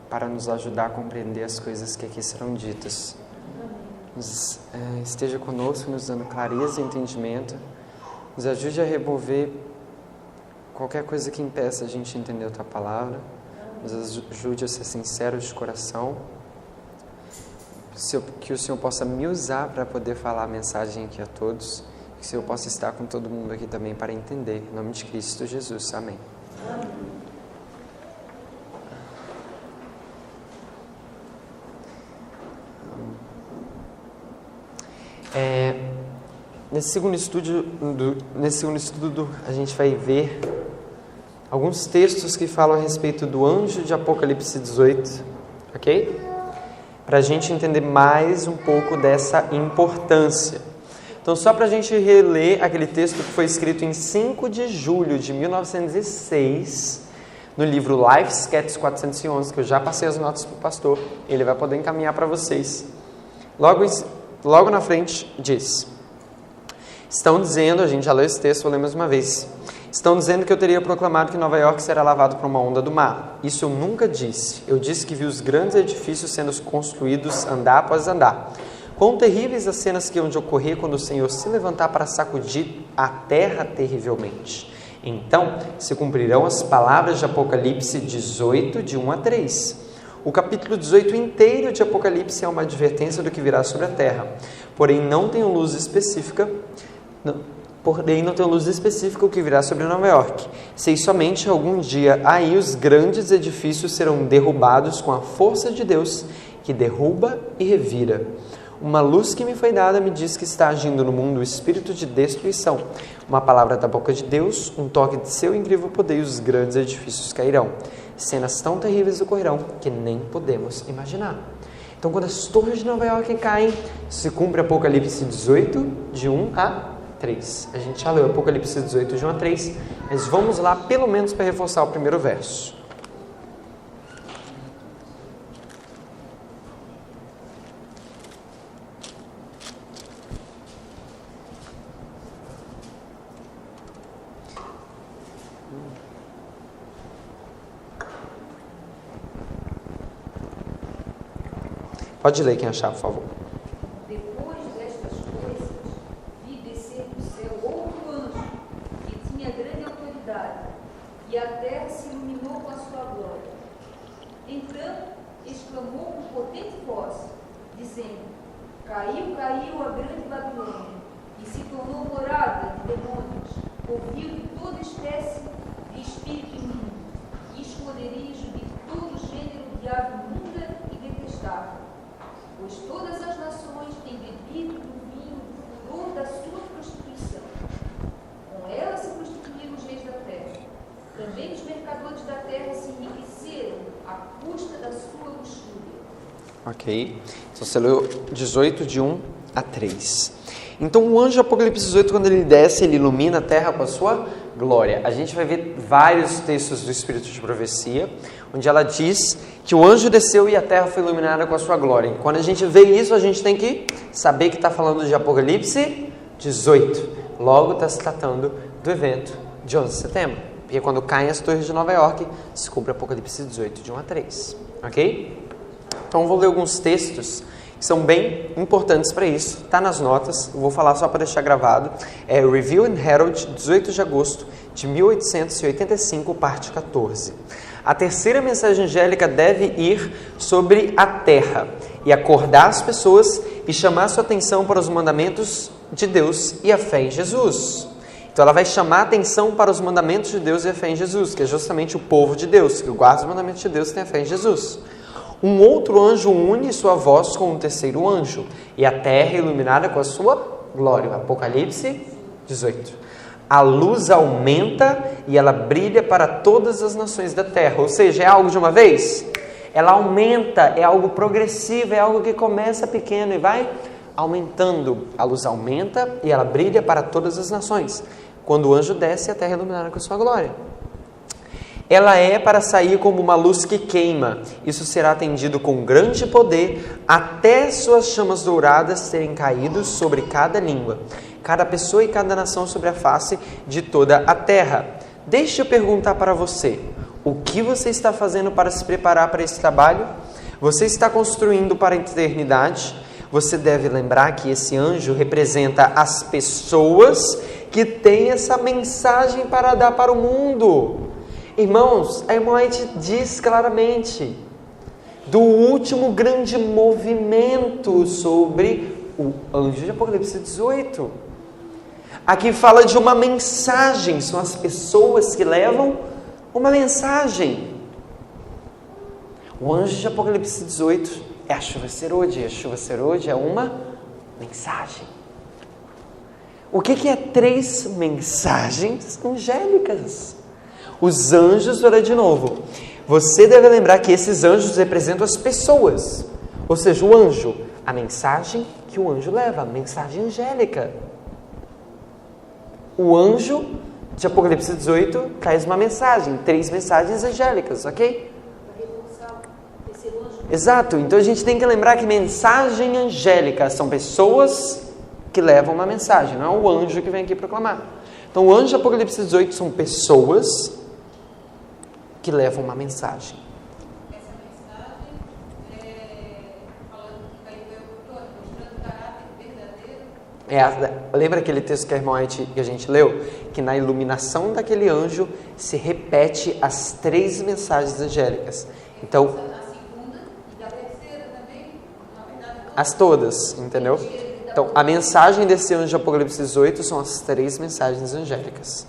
para nos ajudar a compreender as coisas que aqui serão ditas. Esteja conosco, nos dando clareza e entendimento. Nos ajude a remover qualquer coisa que impeça a gente entender a Tua palavra. Nos ajude a ser sincero de coração. Que o Senhor possa me usar para poder falar a mensagem aqui a todos. Que o Senhor possa estar com todo mundo aqui também para entender. Em nome de Cristo Jesus. Amém. Nesse segundo estudo, a gente vai ver alguns textos que falam a respeito do anjo de Apocalipse 18, ok? Para a gente entender mais um pouco dessa importância. Então, só para a gente reler aquele texto que foi escrito em 5 de julho de 1906, no livro Life Sketches 411, que eu já passei as notas para o pastor, ele vai poder encaminhar para vocês. Logo na frente diz: estão dizendo, a gente já leu esse texto, vou ler mais uma vez. Estão dizendo que eu teria proclamado que Nova York será lavado por uma onda do mar. Isso eu nunca disse. Eu disse que vi os grandes edifícios sendo construídos andar após andar. Quão terríveis as cenas que hão de ocorrer quando o Senhor se levantar para sacudir a terra terrivelmente. Então se cumprirão as palavras de Apocalipse 18, de 1 a 3. O capítulo 18 inteiro de Apocalipse é uma advertência do que virá sobre a terra. Porém, não tem luz específica o que virá sobre Nova York. Sei somente algum dia aí os grandes edifícios serão derrubados com a força de Deus, que derruba e revira. Uma luz que me foi dada me diz que está agindo no mundo o espírito de destruição. Uma palavra da boca de Deus, um toque de seu incrível poder, e os grandes edifícios cairão. Cenas tão terríveis ocorrerão que nem podemos imaginar. Então, quando as torres de Nova York caem, se cumpre Apocalipse 18, de 1 a 3. A gente já leu Apocalipse 18, de 1 a 3, mas vamos lá pelo menos para reforçar o primeiro verso. Pode ler quem achar, por favor. Depois destas coisas, vi descer do céu outro anjo, que tinha grande autoridade, e a terra se iluminou com a sua glória. Então, exclamou com potente voz, dizendo: Caiu, caiu a grande Babilônia, e se tornou morada de demônios, covil de toda espécie de espírito imundo, e esconderijo de todo gênero de ave imunda e detestável. Pois todas as nações têm bebido do vinho do furor da sua prostituição. Com ela se prostituíram os reis da terra. Também os mercadores da terra se enriqueceram à custa da sua luxúria. Ok. Então você leu 18, de 1 a 3. Então o anjo Apocalipse 18, quando ele desce, ele ilumina a terra com a sua glória. A gente vai ver vários textos do Espírito de Profecia, onde ela diz que o anjo desceu e a terra foi iluminada com a sua glória. E quando a gente vê isso, a gente tem que saber que está falando de Apocalipse 18. Logo está se tratando do evento de 11 de setembro. Porque quando caem as torres de Nova York, se cumpre Apocalipse 18, de 1 a 3. Ok? Então eu vou ler alguns textos que são bem importantes para isso. Está nas notas, eu vou falar só para deixar gravado. É Review and Herald, 18 de agosto de 1885, parte 14. A terceira mensagem angélica deve ir sobre a terra e acordar as pessoas e chamar sua atenção para os mandamentos de Deus e a fé em Jesus. Então ela vai chamar a atenção para os mandamentos de Deus e a fé em Jesus, que é justamente o povo de Deus, que guarda os mandamentos de Deus e tem a fé em Jesus. Um outro anjo une sua voz com um terceiro anjo, e a terra é iluminada com a sua glória. Apocalipse 18. A luz aumenta e ela brilha para todas as nações da terra. Ou seja, é algo de uma vez? Ela aumenta, é algo progressivo, é algo que começa pequeno e vai aumentando. A luz aumenta e ela brilha para todas as nações. Quando o anjo desce, a terra é iluminada com a sua glória. Ela é para sair como uma luz que queima. Isso será atendido com grande poder até suas chamas douradas terem caído sobre cada língua, cada pessoa e cada nação sobre a face de toda a terra. Deixa eu perguntar para você, O que você está fazendo para se preparar para esse trabalho? Você está construindo para a eternidade? Você deve lembrar que esse anjo representa as pessoas que têm essa mensagem para dar para o mundo. Irmãos, a irmã White diz claramente do último grande movimento sobre o anjo de Apocalipse 18. Aqui fala de uma mensagem, são as pessoas que levam uma mensagem. O anjo de Apocalipse 18 é a chuva serode, e a chuva serode é uma mensagem. O que é 3 mensagens angélicas? Os anjos, olha de novo, você deve lembrar que esses anjos representam as pessoas, ou seja, o anjo, a mensagem que o anjo leva, a mensagem angélica. O anjo de Apocalipse 18 traz uma mensagem, 3 mensagens angélicas, ok? Exato, então a gente tem que lembrar que mensagem angélica são pessoas que levam uma mensagem, não é o anjo que vem aqui proclamar. Então o anjo de Apocalipse 18 são pessoas que levam uma mensagem. Essa mensagem falando que vai ver o todo, mostrando o caráter verdadeiro. Lembra aquele texto que a irmã White, que a gente leu? Que na iluminação daquele anjo se repete as 3 mensagens angélicas. Então, A segunda e da terceira também, na verdade, as todas, entendeu? Então, a mensagem desse anjo de Apocalipse 18 são as 3 mensagens angélicas.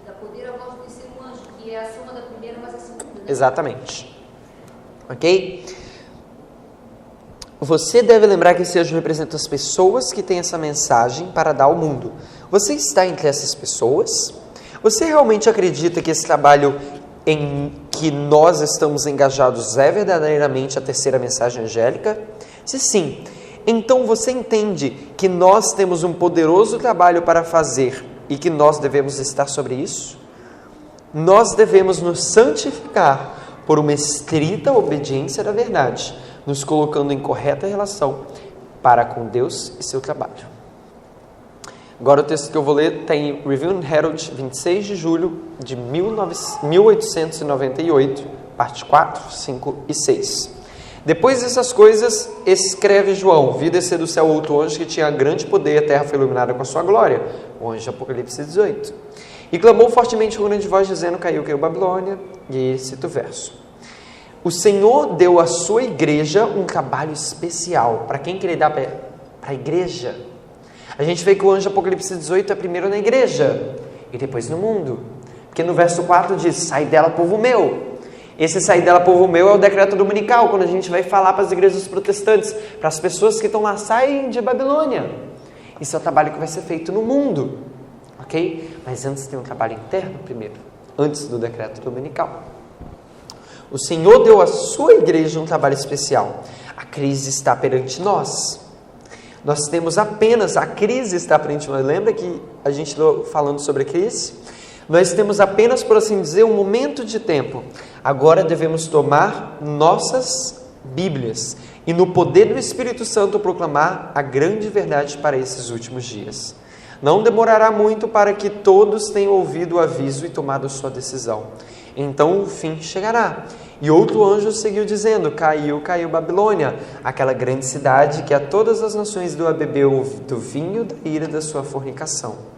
da poder a voz do terceiro anjo, que é a soma da primeira mais a segunda. Né? Exatamente. Ok? Você deve lembrar que esse anjo representa as pessoas que têm essa mensagem para dar ao mundo. Você está entre essas pessoas? Você realmente acredita que esse trabalho em que nós estamos engajados é verdadeiramente a terceira mensagem angélica? Se sim, então você entende que nós temos um poderoso trabalho para fazer e que nós devemos estar sobre isso? Nós devemos nos santificar por uma estrita obediência da verdade, nos colocando em correta relação para com Deus e seu trabalho. Agora o texto que eu vou ler tem Review and Herald, 26 de julho de 1898, parte 4, 5 e 6. Depois dessas coisas, escreve João: vi descer do céu outro anjo que tinha grande poder, a terra foi iluminada com a sua glória. O anjo de Apocalipse 18. E clamou fortemente com grande voz, dizendo: caiu Babilônia. E cita o verso. O Senhor deu à sua igreja um trabalho especial. Para quem que ele dá? Para a igreja. A gente vê que o anjo de Apocalipse 18 é primeiro na igreja e depois no mundo. Porque no verso 4 diz: sai dela, povo meu. Esse sair dela, povo meu, é o decreto dominical, quando a gente vai falar para as igrejas protestantes, para as pessoas que estão lá, saem de Babilônia. Isso é o trabalho que vai ser feito no mundo, ok? Mas antes tem um trabalho interno primeiro, antes do decreto dominical. O Senhor deu à sua igreja um trabalho especial. A crise está perante nós. Nós temos apenas, a crise está perante nós. Lembra que a gente estava falando sobre a crise? Nós temos apenas, por assim dizer, um momento de tempo. Agora devemos tomar nossas Bíblias e no poder do Espírito Santo proclamar a grande verdade para esses últimos dias. Não demorará muito para que todos tenham ouvido o aviso e tomado sua decisão. Então o fim chegará. E outro anjo seguiu dizendo: caiu Babilônia, aquela grande cidade que a todas as nações deu a beber do vinho da ira da sua fornicação.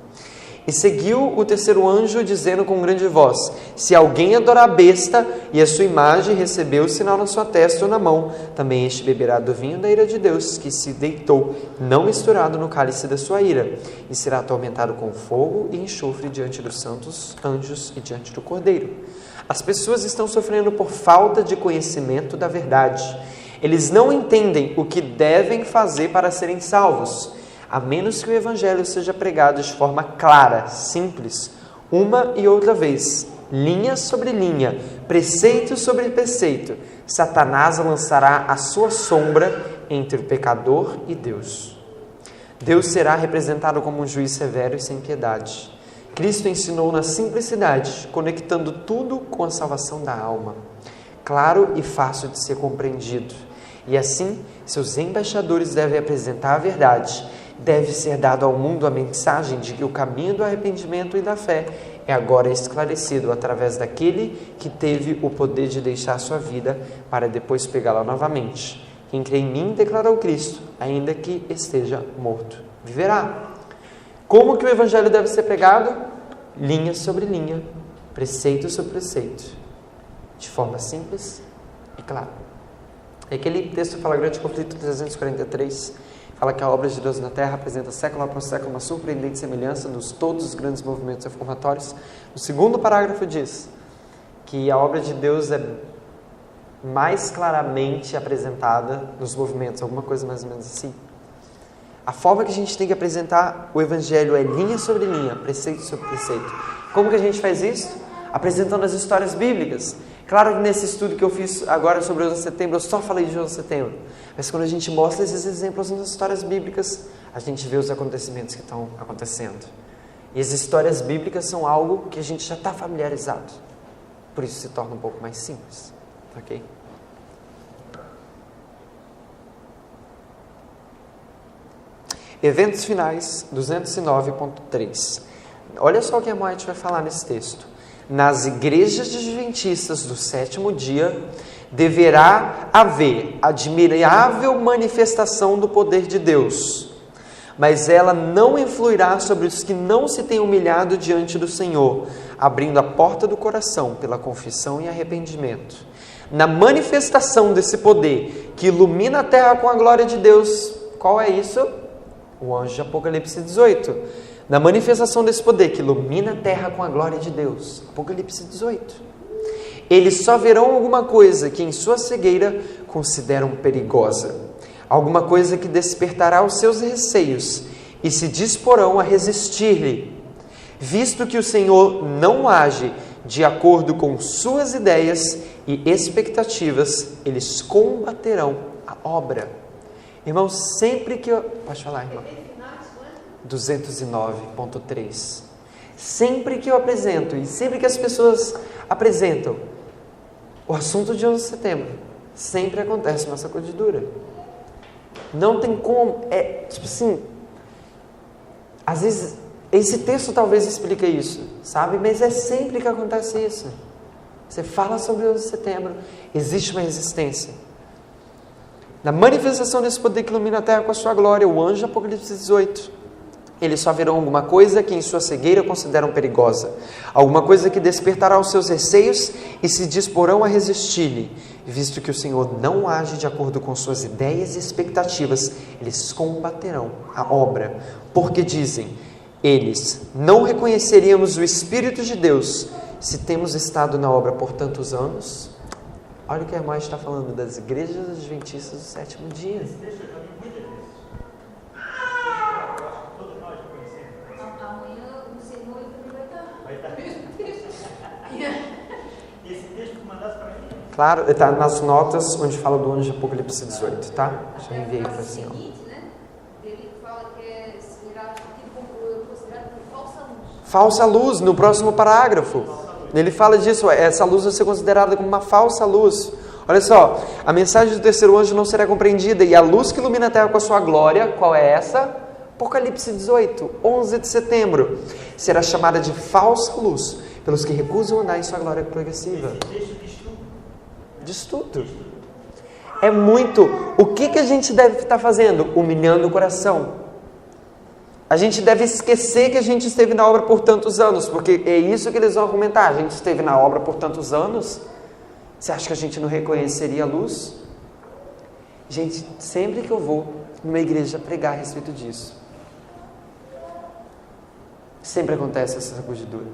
E seguiu o terceiro anjo, dizendo com grande voz: se alguém adorar a besta e a sua imagem receber o sinal na sua testa ou na mão, também este beberá do vinho da ira de Deus, que se deitou, não misturado no cálice da sua ira, e será atormentado com fogo e enxofre diante dos santos anjos e diante do Cordeiro. As pessoas estão sofrendo por falta de conhecimento da verdade. Eles não entendem o que devem fazer para serem salvos, a menos que o Evangelho seja pregado de forma clara, simples, uma e outra vez, linha sobre linha, preceito sobre preceito. Satanás lançará a sua sombra entre o pecador e Deus. Deus será representado como um juiz severo e sem piedade. Cristo ensinou na simplicidade, conectando tudo com a salvação da alma. Claro e fácil de ser compreendido. E assim, seus embaixadores devem apresentar a verdade. Deve ser dado ao mundo a mensagem de que o caminho do arrependimento e da fé é agora esclarecido através daquele que teve o poder de deixar sua vida para depois pegá-la novamente. Quem crê em mim, declarou Cristo, ainda que esteja morto, viverá. Como que o evangelho deve ser pregado? Linha sobre linha, preceito sobre preceito, de forma simples e clara. Aquele texto fala grande conflito 343, fala que a obra de Deus na terra apresenta século após século uma surpreendente semelhança nos todos os grandes movimentos reformatórios. O segundo parágrafo diz que a obra de Deus é mais claramente apresentada nos movimentos, alguma coisa mais ou menos assim. A forma que a gente tem que apresentar o evangelho é linha sobre linha, preceito sobre preceito. Como que a gente faz isso? Apresentando as histórias bíblicas. Claro que nesse estudo que eu fiz agora sobre o 11 de setembro, eu só falei de 11 de setembro. Mas quando a gente mostra esses exemplos nas histórias bíblicas, a gente vê os acontecimentos que estão acontecendo. E as histórias bíblicas são algo que a gente já está familiarizado. Por isso se torna um pouco mais simples. Ok? Eventos finais, 209.3. Olha só o que a Moite vai falar nesse texto. Nas igrejas adventistas do sétimo dia, deverá haver admirável manifestação do poder de Deus, mas ela não influirá sobre os que não se têm humilhado diante do Senhor, abrindo a porta do coração pela confissão e arrependimento. Na manifestação desse poder que ilumina a terra com a glória de Deus, qual é isso? O anjo de Apocalipse 18. Na manifestação desse poder que ilumina a terra com a glória de Deus. Apocalipse 18. Eles só verão alguma coisa que em sua cegueira consideram perigosa. Alguma coisa que despertará os seus receios e se disporão a resistir-lhe. Visto que o Senhor não age de acordo com suas ideias e expectativas, eles combaterão a obra. Irmãos, sempre que eu... Pode falar, irmão. 209.3. Sempre que eu apresento e sempre que as pessoas apresentam o assunto de 11 de setembro, sempre acontece uma sacudidura. Não tem como, tipo assim, às vezes, esse texto talvez explique isso, sabe? Mas é sempre que acontece isso. Você fala sobre 11 de setembro, existe uma resistência. Na manifestação desse poder que ilumina a terra com a sua glória, o anjo Apocalipse 18, eles só verão alguma coisa que em sua cegueira consideram perigosa, alguma coisa que despertará os seus receios e se disporão a resistir-lhe. Visto que o Senhor não age de acordo com suas ideias e expectativas, eles combaterão a obra, porque dizem, eles, não reconheceríamos o Espírito de Deus se temos estado na obra por tantos anos. Olha o que a irmã está falando das igrejas adventistas do sétimo dia. Amanhã o Senhor vai estar. Esse texto que mandasse para mim? Claro, está nas notas onde fala do anjo de Apocalipse 18, tá? Já enviei para a senhora. Ele fala que será considerado falsa luz. Falsa luz, no próximo parágrafo. Ele fala disso, essa luz vai ser considerada como uma falsa luz. Olha só, a mensagem do terceiro anjo não será compreendida, e a luz que ilumina a terra com a sua glória, qual é essa? Apocalipse 18, 11 de setembro. Será chamada de falsa luz, pelos que recusam andar em sua glória progressiva. Diz tudo. É muito. O que a gente deve estar fazendo? Humilhando o coração. A gente deve esquecer que a gente esteve na obra por tantos anos, porque é isso que eles vão argumentar. A gente esteve na obra por tantos anos? Você acha que a gente não reconheceria a luz? Gente, sempre que eu vou numa igreja pregar a respeito disso, sempre acontece essa sacudidura.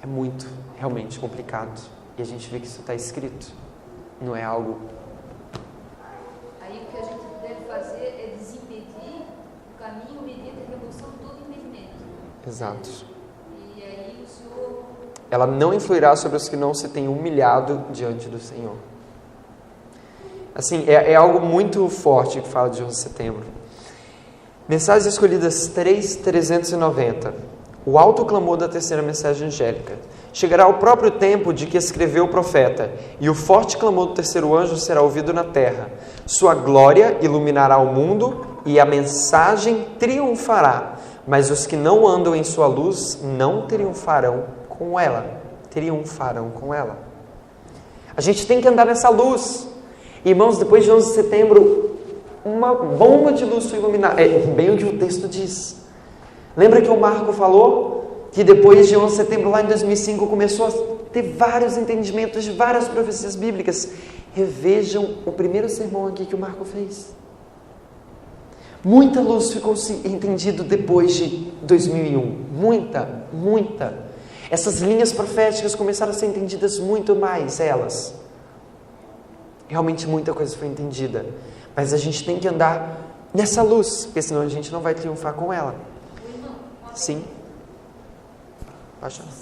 É muito, realmente complicado. E a gente vê que isso está escrito. Não é algo... Aí o que a gente deve fazer é desimpedir o caminho mediante a remoção de todo impedimento. Exato. E aí o Senhor... Ela não influirá sobre os que não se têm humilhado diante do Senhor. Assim, é algo muito forte que fala de 11 de setembro. Mensagens escolhidas 3.390. O alto clamor da terceira mensagem angélica. Chegará o próprio tempo de que escreveu o profeta, e o forte clamor do terceiro anjo será ouvido na terra. Sua glória iluminará o mundo, e a mensagem triunfará. mas os que não andam em sua luz não triunfarão com ela. Triunfarão com ela. A gente tem que andar nessa luz. Irmãos, depois de 11 de setembro, uma bomba de luz foi iluminada. É bem o que o texto diz. Lembra que o Marco falou que depois de 11 de setembro, lá em 2005, começou a ter vários entendimentos de várias profecias bíblicas. Revejam o primeiro sermão aqui que o Marco fez. Muita luz ficou entendido depois de 2001. Muita. Essas linhas proféticas começaram a ser entendidas muito mais, elas. Realmente muita coisa foi entendida. Mas a gente tem que andar nessa luz, porque senão a gente não vai triunfar com ela. Sim. Pode falar.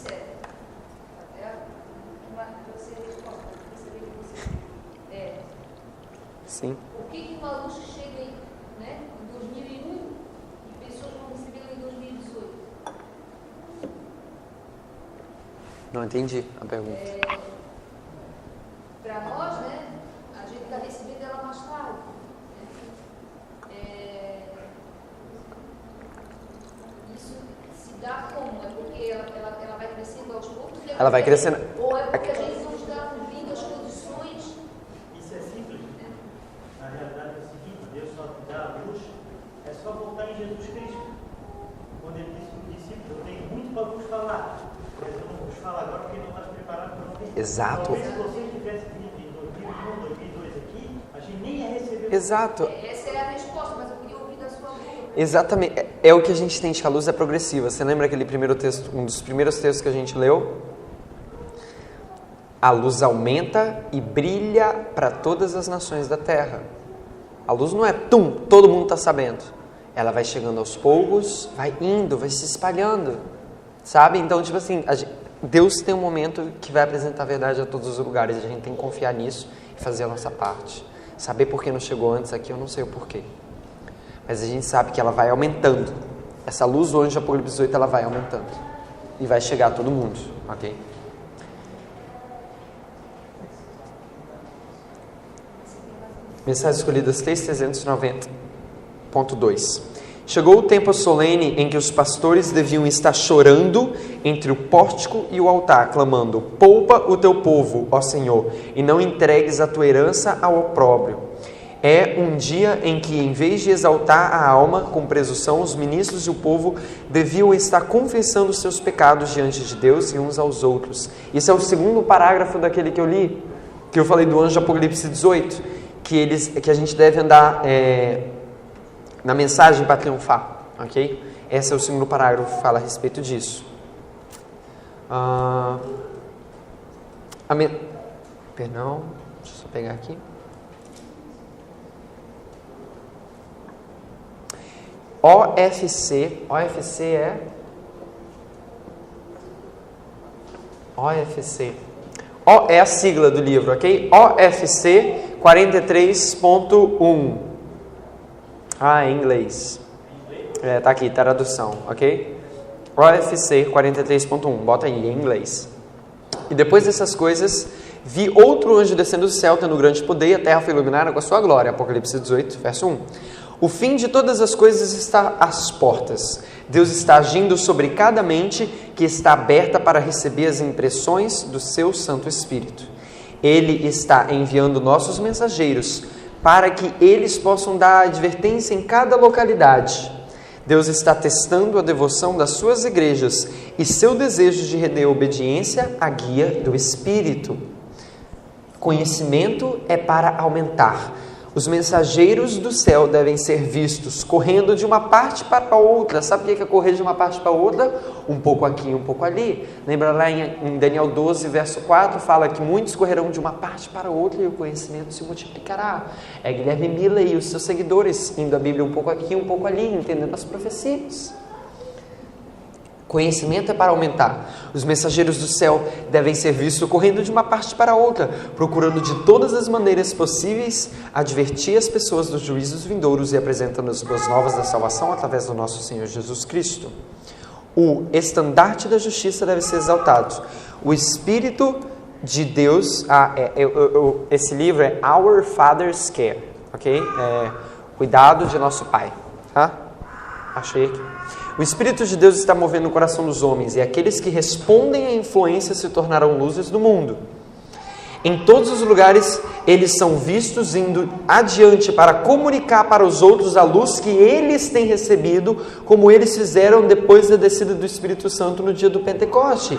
Sim. Por que uma luz chega em 2001 e pessoas vão recebê-la em 2018? Não entendi a pergunta. Para nós, a gente está recebendo ela mais tarde. Isso se dá como? É porque ela vai crescendo aos poucos? Ela vai crescendo. Ou é porque a gente não está cumprindo as condições? Isso é simples. Na realidade é o seguinte, Deus só te dá a luz, é só voltar em Jesus Cristo. Quando ele disse para os discípulos, eu tenho muito para vos falar, mas eu não vos falo agora porque não estás preparado para ouvir. Exato. Talvez se você tivesse vindo em 2001, 2002 aqui, a gente nem ia receber. Exato. Essa é a resposta, mas eu queria ouvir da sua boca. Exatamente. É o que a gente entende, que a luz é progressiva. Você lembra aquele primeiro texto, um dos primeiros textos que a gente leu? A luz aumenta e brilha para todas as nações da terra. A luz não é todo mundo está sabendo. Ela vai chegando aos poucos, vai indo, vai se espalhando. Sabe? Então, tipo assim, Deus tem um momento que vai apresentar a verdade a todos os lugares. A gente tem que confiar nisso e fazer a nossa parte. Saber por que não chegou antes aqui, eu não sei o porquê. Mas a gente sabe que ela vai aumentando. Essa luz do anjo de Apocalipse 18, ela vai aumentando. E vai chegar a todo mundo, ok? Mensagens escolhidas 3.390.2. Chegou o tempo solene em que os pastores deviam estar chorando entre o pórtico e o altar, clamando: poupa o teu povo, ó Senhor, e não entregues a tua herança ao opróbrio. É um dia em que, em vez de exaltar a alma com presunção, os ministros e o povo deviam estar confessando os seus pecados diante de Deus e uns aos outros. Isso é o segundo parágrafo daquele que eu li, que eu falei do anjo de Apocalipse 18, que a gente deve andar na mensagem para triunfar, ok? Esse é o segundo parágrafo que fala a respeito disso. Perdão, deixa eu só pegar aqui. OFC é... OFC. O é a sigla do livro, ok? OFC 43.1. Em inglês. Tá aqui, tradução, ok? OFC 43.1, bota aí, em inglês. E depois dessas coisas, vi outro anjo descendo do céu, tendo grande poder, e a terra foi iluminada com a sua glória. Apocalipse 18, verso 1. O fim de todas as coisas está às portas. Deus está agindo sobre cada mente que está aberta para receber as impressões do seu Santo Espírito. Ele está enviando nossos mensageiros para que eles possam dar advertência em cada localidade. Deus está testando a devoção das suas igrejas e seu desejo de render obediência à guia do Espírito. Conhecimento é para aumentar. Os mensageiros do céu devem ser vistos correndo de uma parte para a outra. Sabe o que é correr de uma parte para a outra? Um pouco aqui, um pouco ali. Lembra lá em Daniel 12, verso 4, fala que muitos correrão de uma parte para a outra e o conhecimento se multiplicará. É Guilherme Miller e os seus seguidores indo a Bíblia um pouco aqui, um pouco ali, entendendo as profecias. Conhecimento é para aumentar. Os mensageiros do céu devem ser vistos correndo de uma parte para a outra, procurando de todas as maneiras possíveis advertir as pessoas dos juízos vindouros e apresentando as boas novas da salvação através do nosso Senhor Jesus Cristo. O estandarte da justiça deve ser exaltado. O Espírito de Deus... esse livro é Our Father's Care, ok? Cuidado de nosso Pai, tá? Achei aqui. O Espírito de Deus está movendo o coração dos homens, e aqueles que respondem à influência se tornarão luzes do mundo. Em todos os lugares, eles são vistos indo adiante para comunicar para os outros a luz que eles têm recebido, como eles fizeram depois da descida do Espírito Santo no dia do Pentecoste.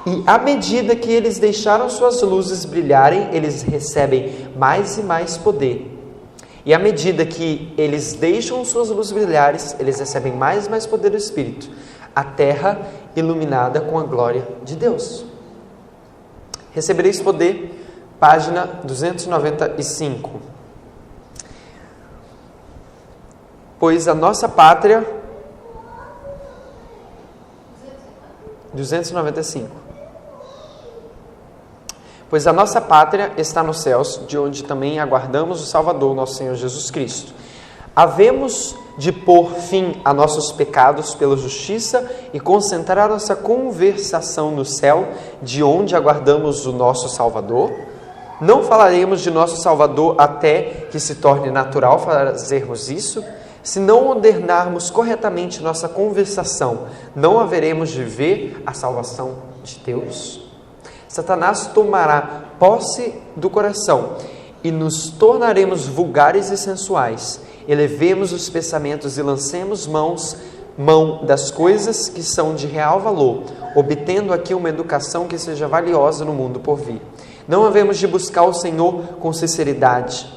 E à medida que eles deixaram suas luzes brilharem, eles recebem mais e mais poder. E à medida que eles deixam suas luzes brilharem, eles recebem mais e mais poder do Espírito. A terra iluminada com a glória de Deus. Recebereis poder, página 295. Pois a nossa pátria... 295. Pois a nossa pátria está nos céus, de onde também aguardamos o Salvador, nosso Senhor Jesus Cristo. Havemos de pôr fim a nossos pecados pela justiça e concentrar nossa conversação no céu, de onde aguardamos o nosso Salvador. Não falaremos de nosso Salvador até que se torne natural fazermos isso. Se não ordenarmos corretamente nossa conversação, não haveremos de ver a salvação de Deus. Satanás tomará posse do coração e nos tornaremos vulgares e sensuais. Elevemos os pensamentos e lancemos mão das coisas que são de real valor, obtendo aqui uma educação que seja valiosa no mundo por vir. Não havemos de buscar o Senhor com sinceridade.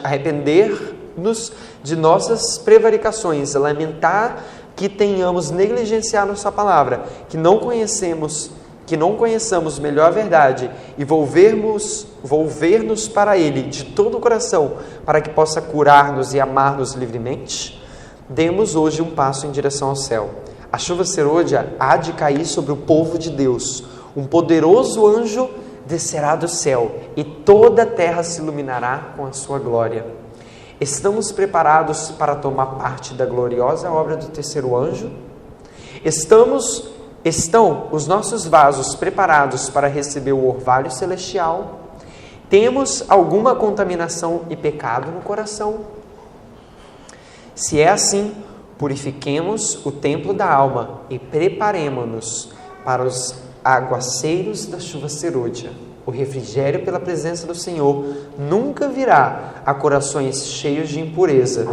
Arrepender-nos de nossas prevaricações, lamentar que tenhamos negligenciado nossa palavra, que não conheçamos melhor a verdade e volver-nos para Ele de todo o coração, para que possa curar-nos e amar-nos livremente. Demos hoje um passo em direção ao céu. A chuva serôdia há de cair sobre o povo de Deus. Um poderoso anjo descerá do céu e toda a terra se iluminará com a sua glória. Estamos preparados para tomar parte da gloriosa obra do terceiro anjo? Estão os nossos vasos preparados para receber o orvalho celestial? Temos alguma contaminação e pecado no coração? Se é assim, purifiquemos o templo da alma e preparemo-nos para os aguaceiros da chuva serôdia. O refrigério pela presença do Senhor nunca virá a corações cheios de impureza.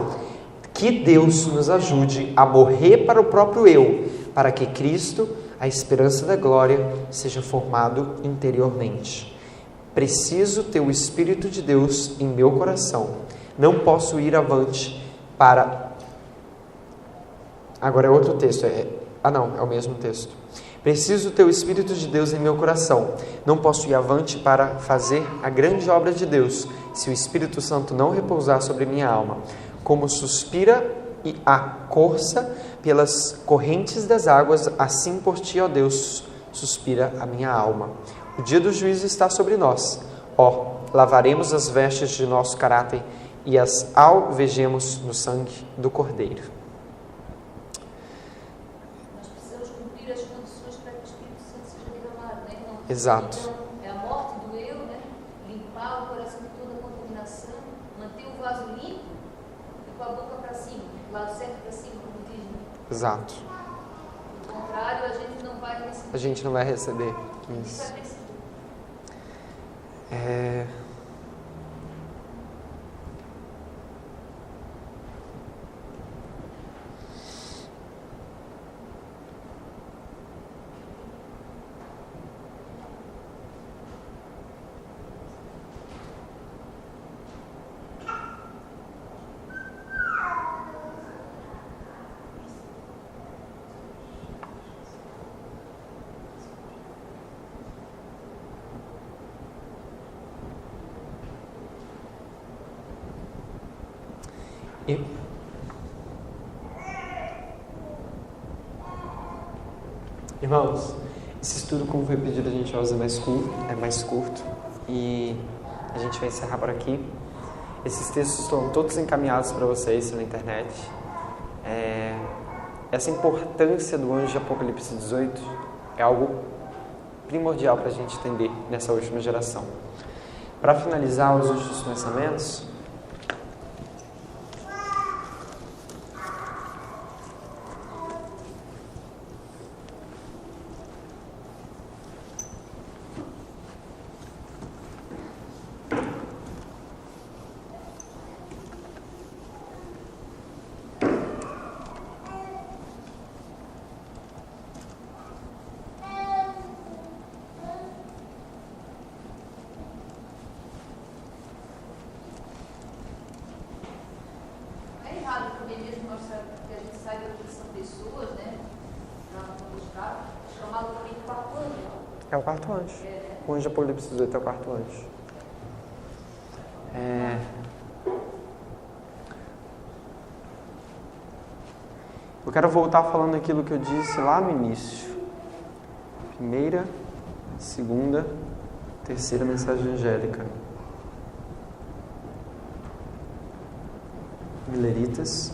Que Deus nos ajude a morrer para o próprio eu, para que Cristo, a esperança da glória, seja formado interiormente. Preciso ter o Espírito de Deus em meu coração. Não posso ir avante para... Agora é outro texto. É o mesmo texto. Preciso ter o Espírito de Deus em meu coração. Não posso ir avante para fazer a grande obra de Deus, se o Espírito Santo não repousar sobre minha alma. Como suspira e acorça pelas correntes das águas, assim por ti, ó Deus, suspira a minha alma. O dia do juízo está sobre nós. Lavaremos as vestes de nosso caráter e as alvejemos no sangue do Cordeiro. Exato. Então, é a morte do eu, né? Limpar o coração de toda a contaminação, manter o vaso limpo e com a boca para cima, o lado certo para cima, como diz. Exato. Do contrário, a gente não vai receber. A gente não vai receber. Isso. Irmãos, esse estudo, como foi pedido, a gente vai usar mais curto e a gente vai encerrar por aqui. Esses textos estão todos encaminhados para vocês na internet. Essa importância do anjo de Apocalipse 18 é algo primordial para a gente entender nessa última geração. Para finalizar os últimos pensamentos, Jeremias mostra que a gente saiba que são pessoas, né? Para buscar, chamado também de quarto anjo. É o quarto anjo. O anjo de Apocalipse 18 é o quarto anjo. Eu quero voltar falando aquilo que eu disse lá no início. Primeira, segunda, terceira mensagem angélica. Mileritas,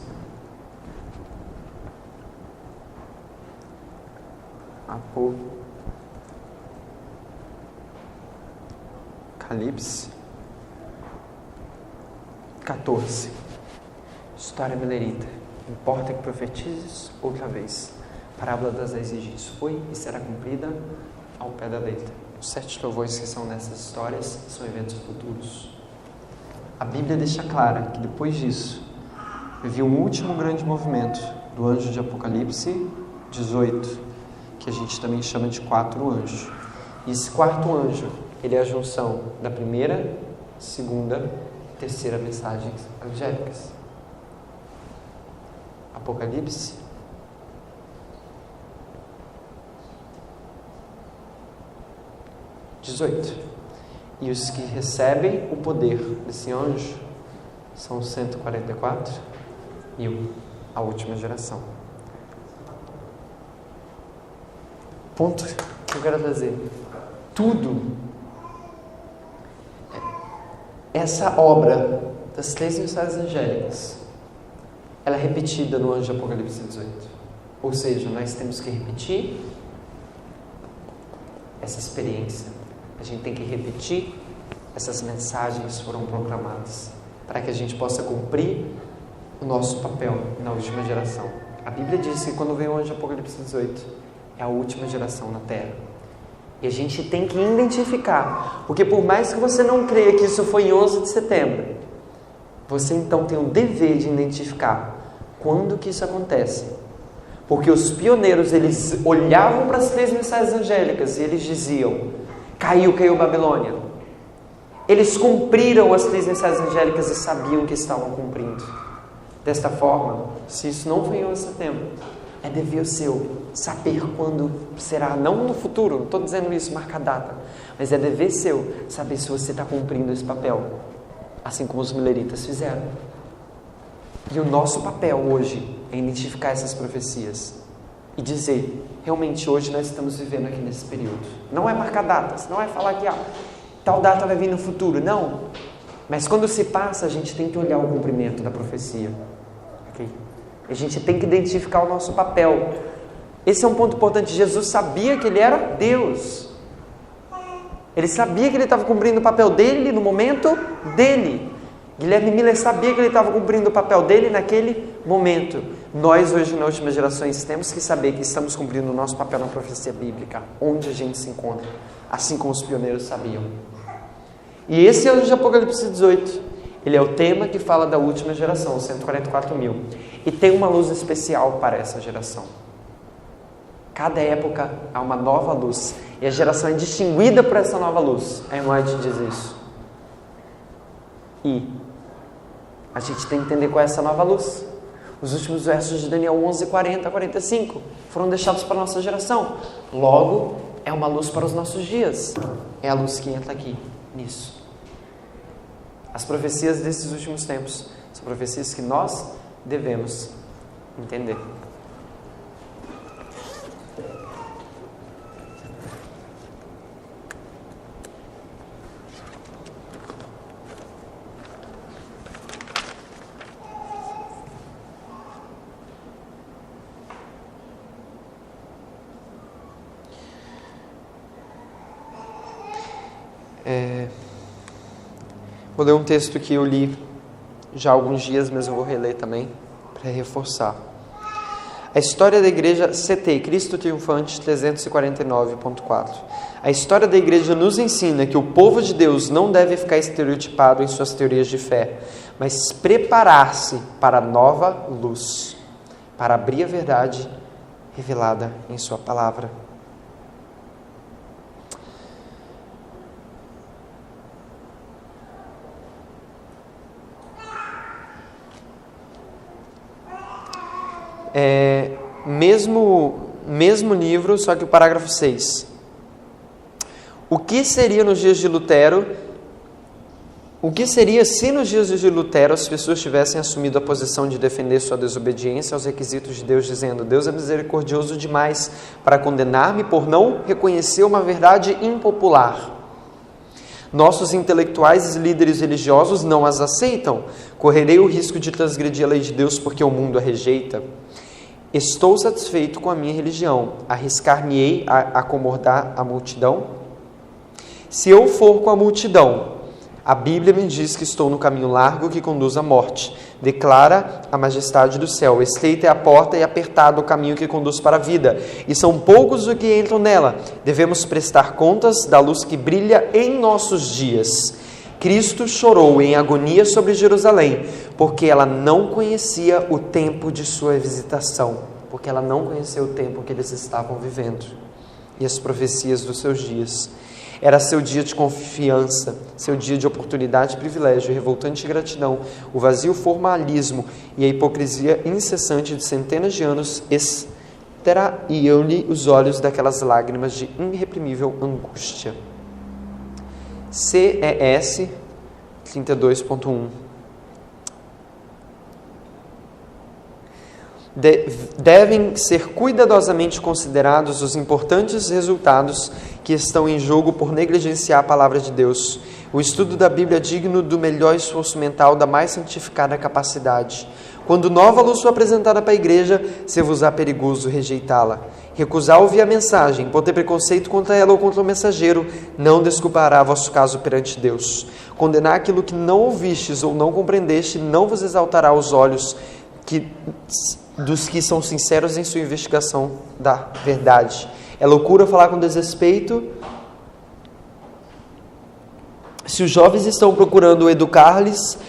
Apocalipse 14. História milerita. Importa que profetizes outra vez. Parábola das 10 virgens foi e será cumprida ao pé da letra. Os 7 louvores que são nessas histórias são eventos futuros. A Bíblia deixa clara que depois disso havia um último grande movimento do anjo de Apocalipse 18, que a gente também chama de 4 anjos. E esse 4º anjo, ele é a junção da primeira, segunda e terceira mensagens angélicas. Apocalipse 18. E os que recebem o poder desse anjo são 144.000, a última geração. Ponto que eu quero trazer. Tudo, essa obra das 3 mensagens angélicas, ela é repetida no anjo de Apocalipse 18. Ou seja, nós temos que repetir essa experiência. A gente tem que repetir essas mensagens que foram proclamadas, para que a gente possa cumprir o nosso papel na última geração. A Bíblia diz que quando veio o anjo de Apocalipse 18, é a última geração na Terra. E a gente tem que identificar, porque por mais que você não creia que isso foi em 11 de setembro, você então tem o dever de identificar quando que isso acontece. Porque os pioneiros, eles olhavam para as 3 mensagens angélicas e eles diziam: caiu Babilônia. Eles cumpriram as 3 mensagens angélicas e sabiam que estavam cumprindo. Desta forma, se isso não foi em 11 de setembro, é dever seu saber quando será, não no futuro, não estou dizendo isso, marca a data, mas é dever seu saber se você está cumprindo esse papel, assim como os mileritas fizeram. E o nosso papel hoje é identificar essas profecias e dizer, realmente hoje nós estamos vivendo aqui nesse período. Não é marcar datas, não é falar que tal data vai vir no futuro, não. Mas quando se passa, a gente tem que olhar o cumprimento da profecia. Okay? A gente tem que identificar o nosso papel. Esse é um ponto importante. Jesus sabia que ele era Deus. Ele sabia que ele estava cumprindo o papel dele no momento dele. Guilherme Miller sabia que ele estava cumprindo o papel dele naquele momento. Nós hoje, nas últimas gerações, temos que saber que estamos cumprindo o nosso papel na profecia bíblica, onde a gente se encontra, assim como os pioneiros sabiam. E esse anjo de Apocalipse 18, ele é o tema que fala da última geração, 144.000. E tem uma luz especial para essa geração. Cada época há uma nova luz. E a geração é distinguida por essa nova luz. A irmã te diz isso. E a gente tem que entender qual é essa nova luz. Os últimos versos de Daniel 11, 40 a 45 foram deixados para a nossa geração. Logo, é uma luz para os nossos dias. É a luz que entra aqui, nisso. As profecias desses últimos tempos são profecias que nós devemos entender. Vou ler um texto que eu li já há alguns dias, mas eu vou reler também para reforçar. A história da igreja CT, Cristo Triunfante 349.4. A história da igreja nos ensina que o povo de Deus não deve ficar estereotipado em suas teorias de fé, mas preparar-se para a nova luz, para abrir a verdade revelada em sua palavra. mesmo livro, só que o parágrafo 6. O que seria nos dias de Lutero? O que seria se nos dias de Lutero as pessoas tivessem assumido a posição de defender sua desobediência aos requisitos de Deus, dizendo: Deus é misericordioso demais para condenar-me por não reconhecer uma verdade impopular. Nossos intelectuais e líderes religiosos não as aceitam. Correrei o risco de transgredir a lei de Deus porque o mundo a rejeita? Estou satisfeito com a minha religião. Arriscar-me-ei a acomodar a multidão? Se eu for com a multidão, a Bíblia me diz que estou no caminho largo que conduz à morte. Declara a majestade do céu. Estreita é a porta e apertado o caminho que conduz para a vida, e são poucos os que entram nela. Devemos prestar contas da luz que brilha em nossos dias. Cristo chorou em agonia sobre Jerusalém, porque ela não conhecia o tempo de sua visitação, porque ela não conhecia o tempo que eles estavam vivendo e as profecias dos seus dias. Era seu dia de confiança, seu dia de oportunidade, privilégio, revoltante gratidão, o vazio formalismo e a hipocrisia incessante de centenas de anos extraíam-lhe os olhos daquelas lágrimas de irreprimível angústia. CES 32.1. Devem ser cuidadosamente considerados os importantes resultados que estão em jogo por negligenciar a palavra de Deus. O estudo da Bíblia é digno do melhor esforço mental, da mais santificada capacidade. Quando nova luz for apresentada para a igreja, se vos há perigoso rejeitá-la. Recusar ouvir a mensagem, por ter preconceito contra ela ou contra o mensageiro, não desculpará vosso caso perante Deus. Condenar aquilo que não ouvistes ou não compreendeste, não vos exaltará os olhos dos que são sinceros em sua investigação da verdade. É loucura falar com desrespeito. Se os jovens estão procurando educar-se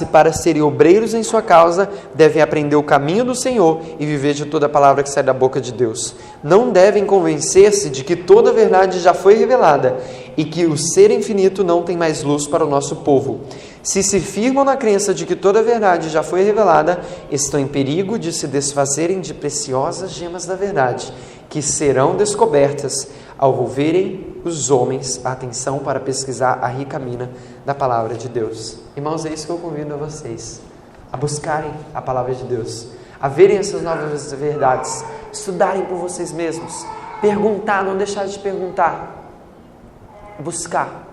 para serem obreiros em sua causa, devem aprender o caminho do Senhor e viver de toda a palavra que sai da boca de Deus. Não devem convencer-se de que toda a verdade já foi revelada e que o ser infinito não tem mais luz para o nosso povo. Se firmam na crença de que toda a verdade já foi revelada, estão em perigo de se desfazerem de preciosas gemas da verdade, que serão descobertas ao volverem os homens a atenção para pesquisar a rica mina da palavra de Deus. Irmãos, é isso que eu convido a vocês, a buscarem a palavra de Deus, a verem essas novas verdades, estudarem por vocês mesmos, perguntar, não deixar de perguntar, buscar,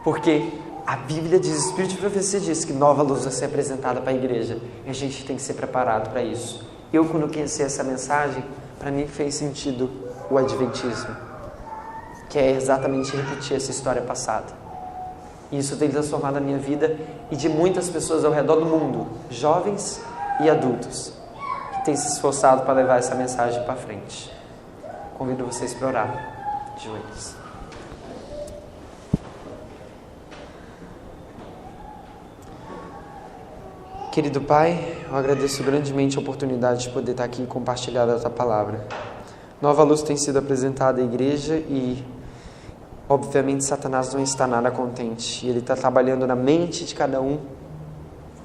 porque a Bíblia diz, o Espírito de Profecia diz que nova luz vai ser apresentada para a igreja, e a gente tem que ser preparado para isso. Eu, quando conheci essa mensagem, para mim fez sentido o Adventismo, que é exatamente repetir essa história passada. E isso tem transformado a minha vida e de muitas pessoas ao redor do mundo, jovens e adultos, que têm se esforçado para levar essa mensagem para frente. Convido vocês para orar de joelhos. Querido Pai, eu agradeço grandemente a oportunidade de poder estar aqui e compartilhar a Tua palavra. Nova luz tem sido apresentada à igreja e, obviamente, Satanás não está nada contente. E ele está trabalhando na mente de cada um,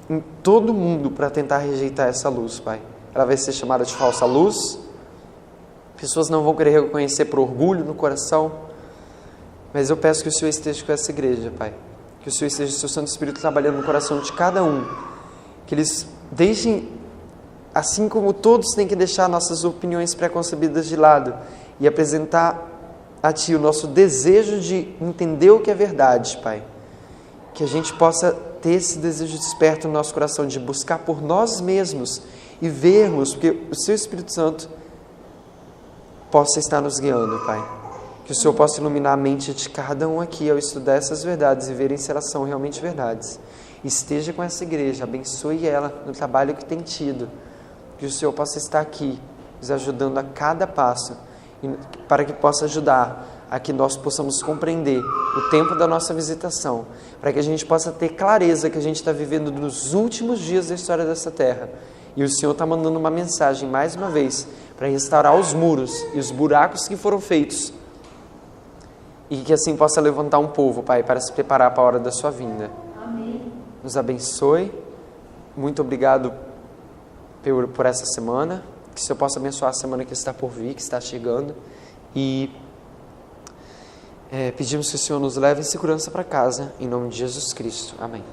em todo mundo, para tentar rejeitar essa luz, Pai. Ela vai ser chamada de falsa luz. Pessoas não vão querer reconhecer por orgulho no coração. Mas eu peço que o Senhor esteja com essa igreja, Pai. Que o Senhor esteja, o Seu Santo Espírito, trabalhando no coração de cada um. Que eles deixem, assim como todos têm que deixar nossas opiniões preconcebidas de lado e apresentar a Ti o nosso desejo de entender o que é verdade, Pai. Que a gente possa ter esse desejo desperto no nosso coração de buscar por nós mesmos e vermos, porque o Seu Espírito Santo possa estar nos guiando, Pai. Que o Senhor possa iluminar a mente de cada um aqui ao estudar essas verdades e verem se elas são realmente verdades. Esteja com essa igreja, abençoe ela no trabalho que tem tido. Que o Senhor possa estar aqui, nos ajudando a cada passo, para que possa ajudar a que nós possamos compreender o tempo da nossa visitação, para que a gente possa ter clareza que a gente está vivendo nos últimos dias da história dessa terra. E o Senhor está mandando uma mensagem, mais uma vez, para restaurar os muros e os buracos que foram feitos, e que assim possa levantar um povo, Pai, para se preparar para a hora da sua vinda. Amém. Nos abençoe. Muito obrigado por essa semana, que o Senhor possa abençoar a semana que está por vir, que está chegando, e pedimos que o Senhor nos leve em segurança para casa, em nome de Jesus Cristo. Amém.